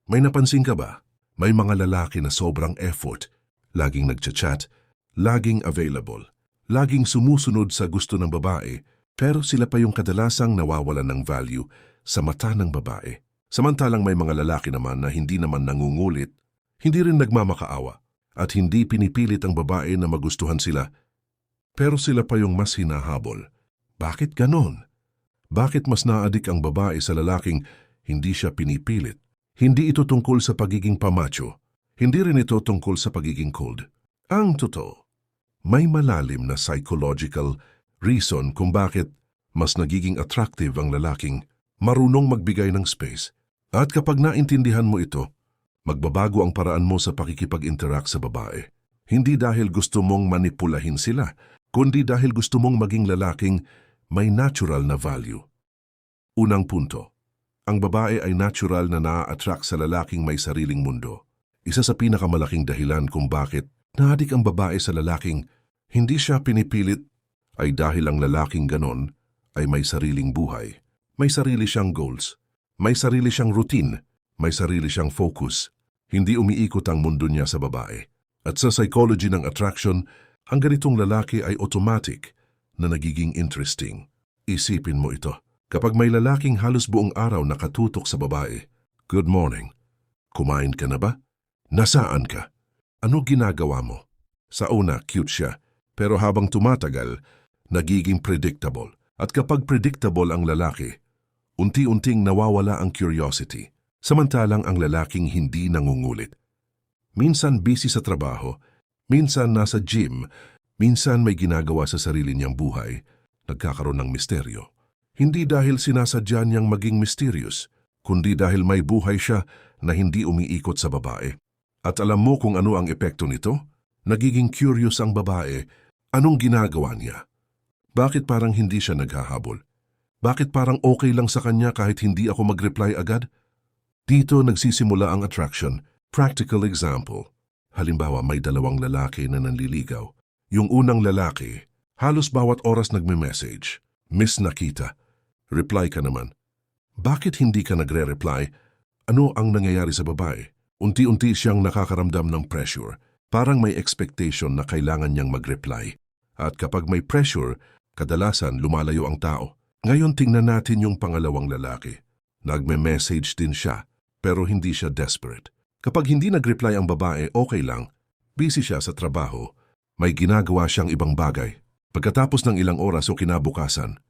May napansin ka ba? May mga lalaki na sobrang effort, laging nagchat-chat, laging available, laging sumusunod sa gusto ng babae, pero sila pa yung kadalasang nawawalan ng value sa mata ng babae. Samantalang may mga lalaki naman na hindi naman nangungulit, hindi rin nagmamakaawa, at hindi pinipilit ang babae na magustuhan sila, pero sila pa yung mas hinahabol. Bakit ganon? Bakit mas naadik ang babae sa lalaking hindi siya pinipilit? Hindi ito tungkol sa pagiging pamacho. Hindi rin ito tungkol sa pagiging cold. Ang totoo, may malalim na psychological reason kung bakit mas nagiging attractive ang lalaking marunong magbigay ng space. At kapag naintindihan mo ito, magbabago ang paraan mo sa pakikipag-interact sa babae. Hindi dahil gusto mong manipulahin sila, kundi dahil gusto mong maging lalaking may natural na value. Unang punto, ang babae ay natural na na-attract sa lalaking may sariling mundo. Isa sa pinakamalaking dahilan kung bakit naadik ang babae sa lalaking hindi siya pinipilit ay dahil ang lalaking ganon ay may sariling buhay. May sarili siyang goals, may sarili siyang routine, may sarili siyang focus. Hindi umiikot ang mundo niya sa babae. At sa psychology ng attraction, ang ganitong lalaki ay automatic na nagiging interesting. Isipin mo ito. Kapag may lalaking halos buong araw nakatutok sa babae, good morning. Kumain ka na ba? Nasaan ka? Ano ginagawa mo? Sa una, cute siya. Pero habang tumatagal, nagiging predictable. At kapag predictable ang lalaki, unti-unting nawawala ang curiosity. Samantalang ang lalaking hindi nangungulit. Minsan busy sa trabaho, minsan nasa gym, minsan may ginagawa sa sarili niyang buhay, nagkakaroon ng misteryo. Hindi dahil sinasadya niyang maging mysterious, kundi dahil may buhay siya na hindi umiikot sa babae. At alam mo kung ano ang epekto nito? Nagiging curious ang babae. Anong ginagawa niya? Bakit parang hindi siya naghahabol? Bakit parang okay lang sa kanya kahit hindi ako mag-reply agad? Dito nagsisimula ang attraction. Practical example. Halimbawa may dalawang lalaki na nanliligaw. Yung unang lalaki, halos bawat oras nagme-message. Miss Nakita. Reply ka naman. Bakit hindi ka nagre-reply? Ano ang nangyayari sa babae? Unti-unti siyang nakakaramdam ng pressure. Parang may expectation na kailangan niyang mag-reply. At kapag may pressure, kadalasan lumalayo ang tao. Ngayon tingnan natin yung pangalawang lalaki. Nagme-message din siya, pero hindi siya desperate. Kapag hindi nag-reply ang babae, okay lang. Busy siya sa trabaho. May ginagawa siyang ibang bagay. Pagkatapos ng ilang oras o kinabukasan,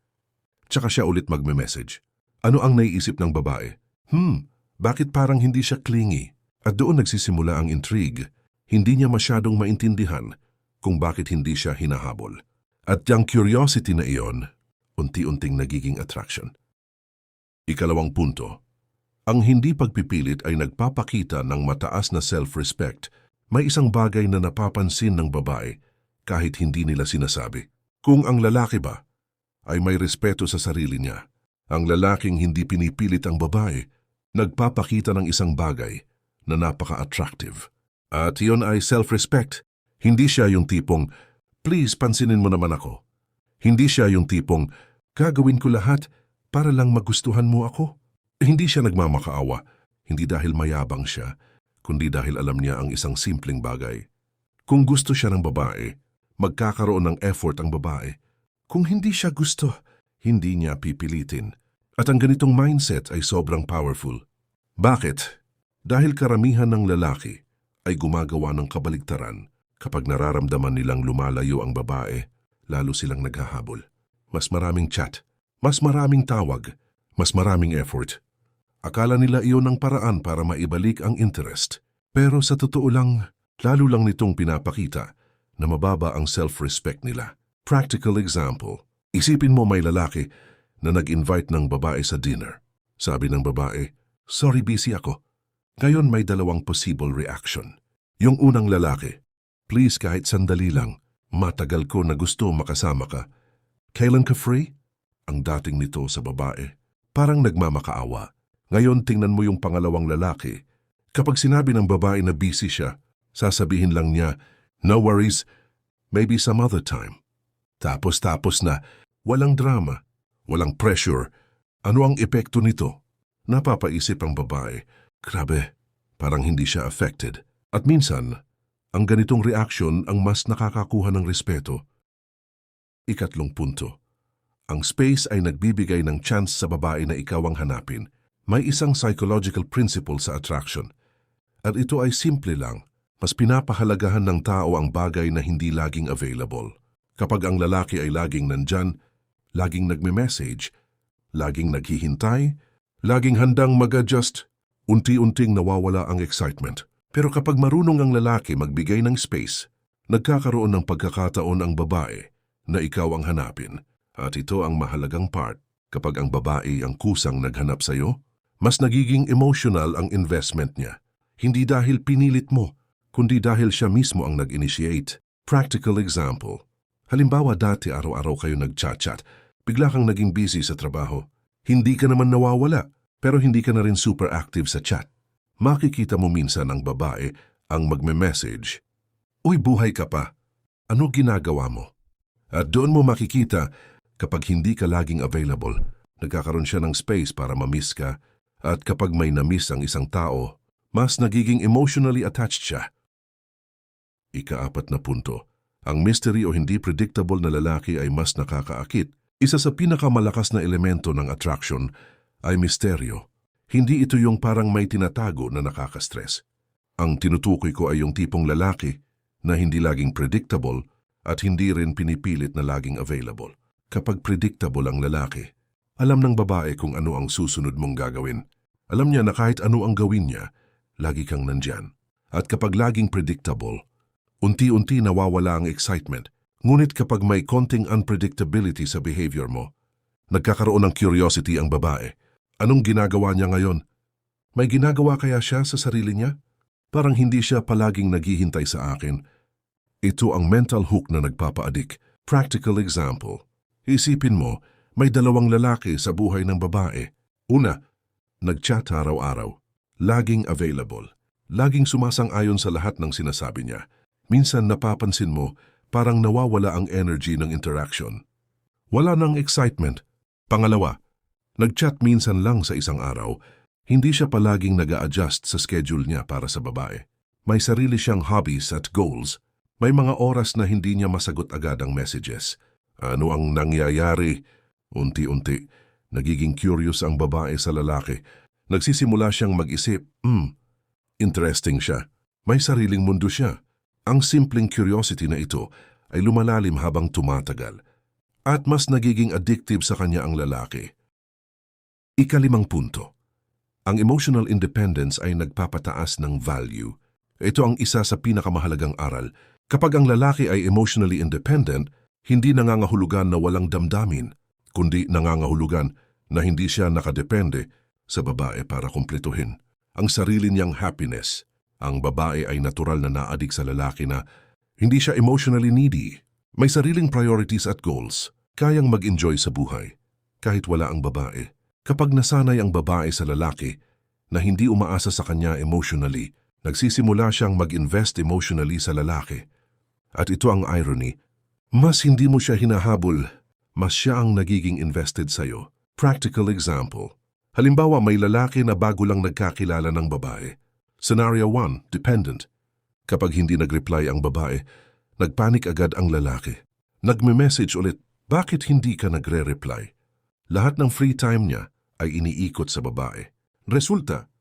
tsaka siya ulit magme-message. Ano ang naiisip ng babae? Bakit parang hindi siya clingy? At doon nagsisimula ang intrigue. Hindi niya masyadong maintindihan kung bakit hindi siya hinahabol. At yung curiosity na iyon, unti-unting nagiging attraction. Ikalawang punto, ang hindi pagpipilit ay nagpapakita ng mataas na self-respect. May isang bagay na napapansin ng babae kahit hindi nila sinasabi. Kung ang lalaki ba ay may respeto sa sarili niya, ang lalaking hindi pinipilit ang babae, nagpapakita ng isang bagay na napaka-attractive. At iyon ay self-respect. Hindi siya yung tipong, please pansinin mo naman ako. Hindi siya yung tipong, gagawin ko lahat para lang magustuhan mo ako. Hindi siya nagmamakaawa, hindi dahil mayabang siya, kundi dahil alam niya ang isang simpleng bagay. Kung gusto siya ng babae, magkakaroon ng effort ang babae. Kung hindi siya gusto, hindi niya pipilitin. At ang ganitong mindset ay sobrang powerful. Bakit? Dahil karamihan ng lalaki ay gumagawa ng kabaligtaran kapag nararamdaman nilang lumalayo ang babae, lalo silang naghahabol. Mas maraming chat, mas maraming tawag, mas maraming effort. Akala nila iyon ang paraan para maibalik ang interest. Pero sa totoo lang, lalo lang nitong pinapakita na mababa ang self-respect nila. Practical example, isipin mo may lalaki na nag-invite ng babae sa dinner. Sabi ng babae, sorry busy ako. Ngayon may dalawang possible reaction. Yung unang lalaki, please kahit sandali lang, matagal ko na gusto makasama ka. Kailan ka free? Ang dating nito sa babae, parang nagmamakaawa. Ngayon tingnan mo yung pangalawang lalaki. Kapag sinabi ng babae na busy siya, sasabihin lang niya, no worries, maybe some other time. Tapos na, walang drama, walang pressure. Ano ang epekto nito? Napapaisip ang babae, grabe, parang hindi siya affected. At minsan, ang ganitong reaction ang mas nakakakuha ng respeto. Ikatlong punto. Ang space ay nagbibigay ng chance sa babae na ikaw ang hanapin. May isang psychological principle sa attraction. At ito ay simple lang. Mas pinapahalagahan ng tao ang bagay na hindi laging available. Kapag ang lalaki ay laging nandyan, laging nagme-message, laging naghihintay, laging handang mag-adjust, unti-unting nawawala ang excitement. Pero kapag marunong ang lalaki magbigay ng space, nagkakaroon ng pagkakataon ang babae na ikaw ang hanapin. At ito ang mahalagang part. Kapag ang babae ang kusang naghanap sa'yo, mas nagiging emotional ang investment niya. Hindi dahil pinilit mo, kundi dahil siya mismo ang nag-initiate. Practical example. Halimbawa dati araw-araw kayo nag-chat-chat, bigla kang naging busy sa trabaho. Hindi ka naman nawawala, pero hindi ka na rin super active sa chat. Makikita mo minsan ang babae ang magme-message. Uy, buhay ka pa. Ano ginagawa mo? At doon mo makikita kapag hindi ka laging available, nagkakaroon siya ng space para ma-miss ka. At kapag may na-miss ang isang tao, mas nagiging emotionally attached siya. Ika-4 na punto. Ang mystery o hindi predictable na lalaki ay mas nakakaakit. Isa sa pinakamalakas na elemento ng attraction ay misteryo. Hindi ito yung parang may tinatago na nakaka-stress. Ang tinutukoy ko ay yung tipong lalaki na hindi laging predictable at hindi rin pinipilit na laging available. Kapag predictable ang lalaki, alam ng babae kung ano ang susunod mong gagawin. Alam niya na kahit ano ang gawin niya, lagi kang nandyan. At kapag laging predictable, unti-unti nawawala ang excitement. Ngunit kapag may konting unpredictability sa behavior mo, nagkakaroon ng curiosity ang babae. Anong ginagawa niya ngayon? May ginagawa kaya siya sa sarili niya? Parang hindi siya palaging naghihintay sa akin. Ito ang mental hook na nagpapa-addict. Practical example. Isipin mo, may 2 lalaki sa buhay ng babae. Una, nag-chat araw-araw. Laging available. Laging sumasang-ayon sa lahat ng sinasabi niya. Minsan napapansin mo, parang nawawala ang energy ng interaction. Wala nang excitement. Pangalawa, nag-chat minsan lang sa isang araw. Hindi siya palaging nag-a-adjust sa schedule niya para sa babae. May sarili siyang hobbies at goals. May mga oras na hindi niya masagot agad ang messages. Ano ang nangyayari? Unti-unti, nagiging curious ang babae sa lalaki. Nagsisimula siyang mag-isip, interesting siya. May sariling mundo siya. Ang simpleng curiosity na ito ay lumalalim habang tumatagal. At mas nagiging addictive sa kanya ang lalaki. Ika-5 punto. Ang emotional independence ay nagpapataas ng value. Ito ang isa sa pinakamahalagang aral. Kapag ang lalaki ay emotionally independent, hindi nangangahulugan na walang damdamin, kundi nangangahulugan na hindi siya nakadepende sa babae para kumpletuhin ang sarili niyang happiness. Ang babae ay natural na naadik sa lalaki na hindi siya emotionally needy. May sariling priorities at goals. Kayang mag-enjoy sa buhay kahit wala ang babae. Kapag nasanay ang babae sa lalaki na hindi umaasa sa kanya emotionally, nagsisimula siyang mag-invest emotionally sa lalaki. At ito ang irony. Mas hindi mo siya hinahabol, mas siya ang nagiging invested sa'yo. Practical example. Halimbawa may lalaki na bago lang nagkakilala ng babae. Scenario 1, dependent. Kapag hindi nag-reply ang babae, nagpanik agad ang lalaki. Nagme-message ulit, bakit hindi ka nagre-reply? Lahat ng free time niya ay iniikot sa babae. Resulta,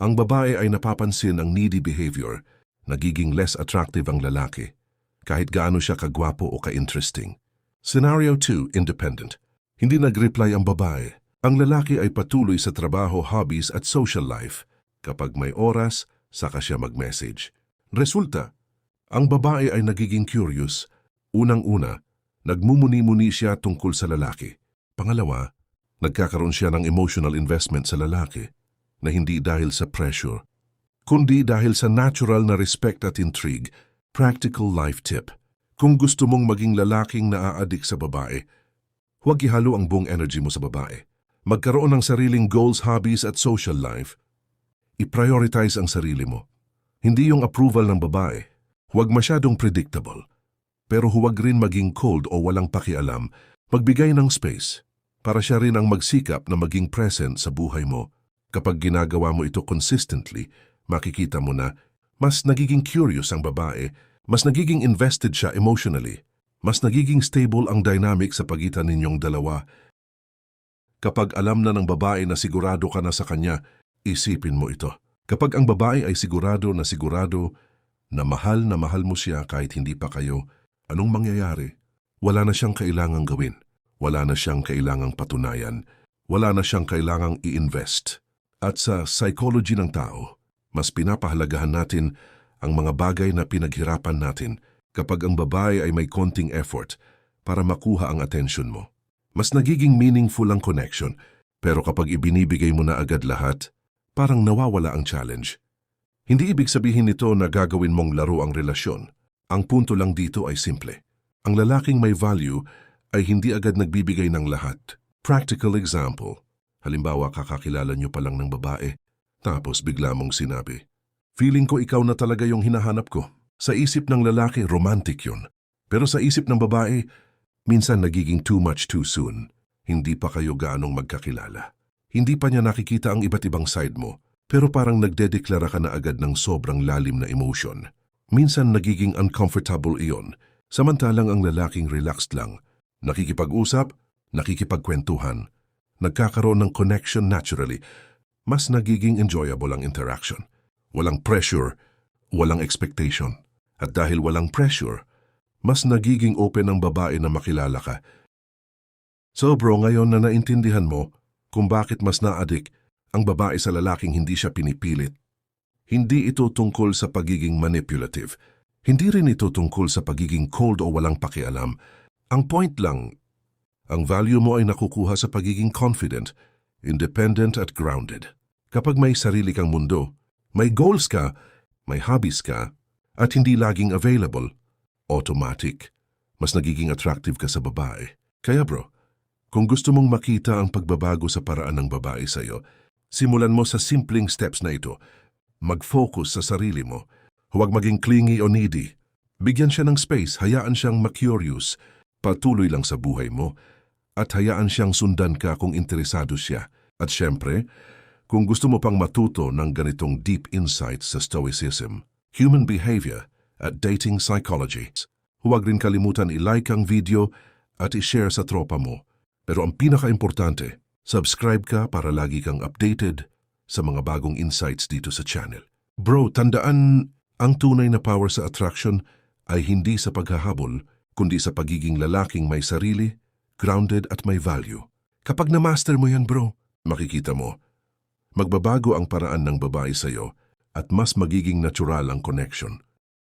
ang babae ay napapansin ang needy behavior, nagiging less attractive ang lalaki. Kahit gaano siya kagwapo o ka-interesting. Scenario 2, independent. Hindi nag-reply ang babae. Ang lalaki ay patuloy sa trabaho, hobbies at social life. Kapag may oras, saka siya mag-message. Resulta, ang babae ay nagiging curious. Unang-una, nagmumuni-muni siya tungkol sa lalaki. Pangalawa, nagkakaroon siya ng emotional investment sa lalaki na hindi dahil sa pressure, kundi dahil sa natural na respect at intrigue. Practical life tip. Kung gusto mong maging lalaking naaadik sa babae, huwag ihalo ang buong energy mo sa babae. Magkaroon ng sariling goals, hobbies at social life. I-prioritize ang sarili mo. Hindi yung approval ng babae. Huwag masyadong predictable. Pero huwag rin maging cold o walang pakialam. Magbigay ng space para siya rin ang magsikap na maging present sa buhay mo. Kapag ginagawa mo ito consistently, makikita mo na mas nagiging curious ang babae, mas nagiging invested siya emotionally, mas nagiging stable ang dynamic sa pagitan ninyong dalawa. Kapag alam na ng babae na sigurado ka na sa kanya, isipin mo ito. Kapag ang babae ay sigurado na mahal mo siya kahit hindi pa kayo, anong mangyayari? Wala na siyang kailangang gawin. Wala na siyang kailangang patunayan. Wala na siyang kailangang i-invest. At sa psychology ng tao, mas pinapahalagahan natin ang mga bagay na pinaghirapan natin kapag ang babae ay may konting effort para makuha ang atensyon mo. Mas nagiging meaningful ang connection, pero kapag ibinibigay mo na agad lahat, parang nawawala ang challenge. Hindi ibig sabihin nito na gagawin mong laro ang relasyon. Ang punto lang dito ay simple. Ang lalaking may value ay hindi agad nagbibigay ng lahat. Practical example. Halimbawa, kakakilala niyo pa lang ng babae, tapos bigla mong sinabi, "Feeling ko ikaw na talaga yung hinahanap ko." Sa isip ng lalaki, romantic yun. Pero sa isip ng babae, minsan nagiging too much too soon. Hindi pa kayo gaanong magkakilala. Hindi pa niya nakikita ang iba't ibang side mo, pero parang nagdedeklara ka na agad ng sobrang lalim na emotion. Minsan nagiging uncomfortable iyon, samantalang ang lalaking relaxed lang. Nakikipag-usap, nakikipagkwentuhan, nagkakaroon ng connection naturally. Mas nagiging enjoyable ang interaction. Walang pressure, walang expectation. At dahil walang pressure, mas nagiging open ang babae na makilala ka. So bro, ngayon na naintindihan mo kung bakit mas na-addict ang babae sa lalaking hindi siya pinipilit. Hindi ito tungkol sa pagiging manipulative. Hindi rin ito tungkol sa pagiging cold o walang pakialam. Ang point lang, ang value mo ay nakukuha sa pagiging confident, independent at grounded. Kapag may sarili kang mundo, may goals ka, may hobbies ka, at hindi laging available, automatic, mas nagiging attractive ka sa babae. Kaya bro, kung gusto mong makita ang pagbabago sa paraan ng babae sa'yo, simulan mo sa simpleng steps na ito. Mag-focus sa sarili mo. Huwag maging clingy o needy. Bigyan siya ng space, hayaan siyang ma-curious. Patuloy lang sa buhay mo at hayaan siyang sundan ka kung interesado siya. At syempre, kung gusto mo pang matuto ng ganitong deep insights sa Stoicism, human behavior at dating psychology, huwag rin kalimutan i-like ang video at i-share sa tropa mo. Pero ang pinaka-importante, subscribe ka para lagi kang updated sa mga bagong insights dito sa channel. Bro, tandaan, ang tunay na power sa attraction ay hindi sa paghahabol, kundi sa pagiging lalaking may sarili, grounded at may value. Kapag na-master mo yan bro, makikita mo, magbabago ang paraan ng babae sa'yo at mas magiging natural ang connection.